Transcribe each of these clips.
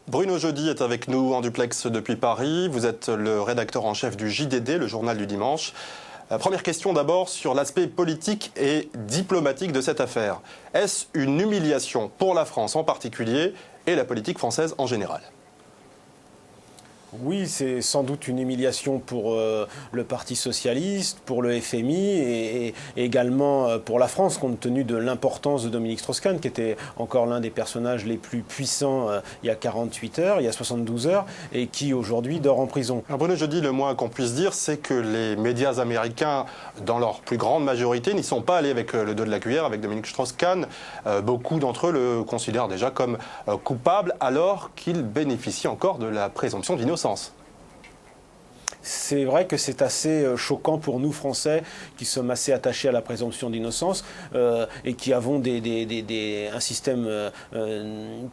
Bruno Jeudi est avec nous en duplex depuis Paris. Vous êtes le rédacteur en chef du JDD, le journal du dimanche. Première question d'abord sur l'aspect politique et diplomatique de cette affaire. Est-ce une humiliation pour la France en particulier et la politique française en général ? Oui, c'est sans doute une humiliation pour le Parti socialiste, pour le FMI et également pour la France, compte tenu de l'importance de Dominique Strauss-Kahn, qui était encore l'un des personnages les plus puissants il y a 48 heures, il y a 72 heures, et qui aujourd'hui dort en prison. Alors Bruno Jeudi, le moins qu'on puisse dire, c'est que les médias américains, dans leur plus grande majorité, n'y sont pas allés avec le dos de la cuillère, avec Dominique Strauss-Kahn. Beaucoup d'entre eux le considèrent déjà comme coupable, alors qu'il bénéficie encore de la présomption d'innocence. C'est vrai que c'est assez choquant pour nous, Français, qui sommes assez attachés à la présomption d'innocence et qui avons un système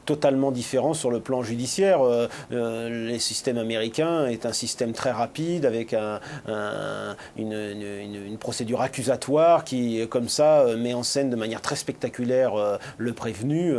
totalement différent sur le plan judiciaire. Le système américain est un système très rapide avec une procédure accusatoire qui, comme ça, met en scène de manière très spectaculaire le prévenu,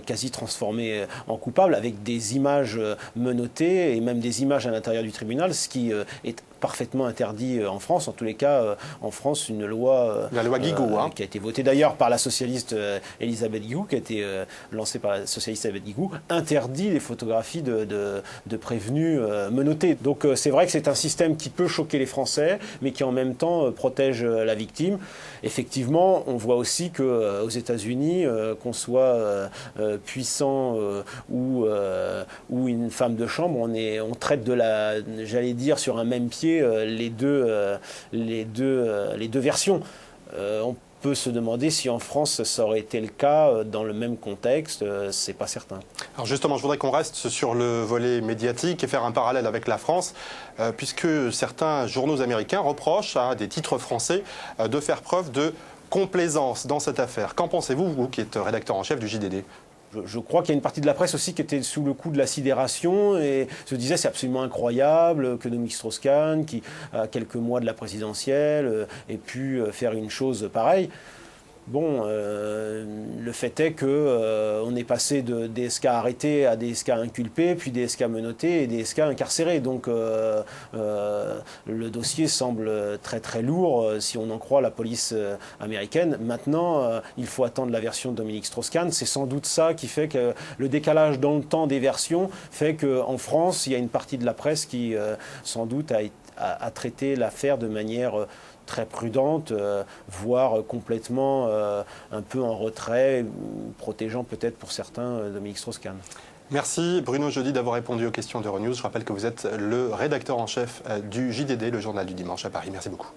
quasi transformé en coupable, avec des images menottées et même des images à l'intérieur du tribunal, ce qui est parfaitement interdit en France. En tous les cas, en France, une loi, la loi Guigou, qui a été votée d'ailleurs par la socialiste Elisabeth Guigou, qui a été lancée par la socialiste Elisabeth Guigou, interdit les photographies de prévenus menottés. Donc c'est vrai que c'est un système qui peut choquer les Français, mais qui en même temps protège la victime. Effectivement, on voit aussi qu'aux États-Unis, qu'on soit puissant ou une femme de chambre, on traite j'allais dire, sur un même pied les deux versions. On peut se demander si en France ça aurait été le cas dans le même contexte, c'est pas certain. Alors justement, je voudrais qu'on reste sur le volet médiatique et faire un parallèle avec la France, puisque certains journaux américains reprochent à des titres français de faire preuve de complaisance dans cette affaire. Qu'en pensez-vous, vous qui êtes rédacteur en chef du JDD ? Je crois qu'il y a une partie de la presse aussi qui était sous le coup de la sidération et se disait c'est absolument incroyable que Dominique Strauss-Kahn, qui a quelques mois de la présidentielle, ait pu faire une chose pareille. Bon, le fait est qu'on est passé de DSK arrêtés à DSK inculpés, puis DSK menottés et DSK incarcérés. Donc le dossier semble très très lourd si on en croit la police américaine. Maintenant, il faut attendre la version de Dominique Strauss-Kahn. C'est sans doute ça qui fait que le décalage dans le temps des versions fait qu'en France, il y a une partie de la presse qui sans doute a traité l'affaire de manière très prudente, voire complètement un peu en retrait, protégeant peut-être pour certains Dominique Strauss-Kahn. Merci Bruno Jeudi d'avoir répondu aux questions d'Euronews. Je rappelle que vous êtes le rédacteur en chef du JDD, le journal du dimanche à Paris. Merci beaucoup.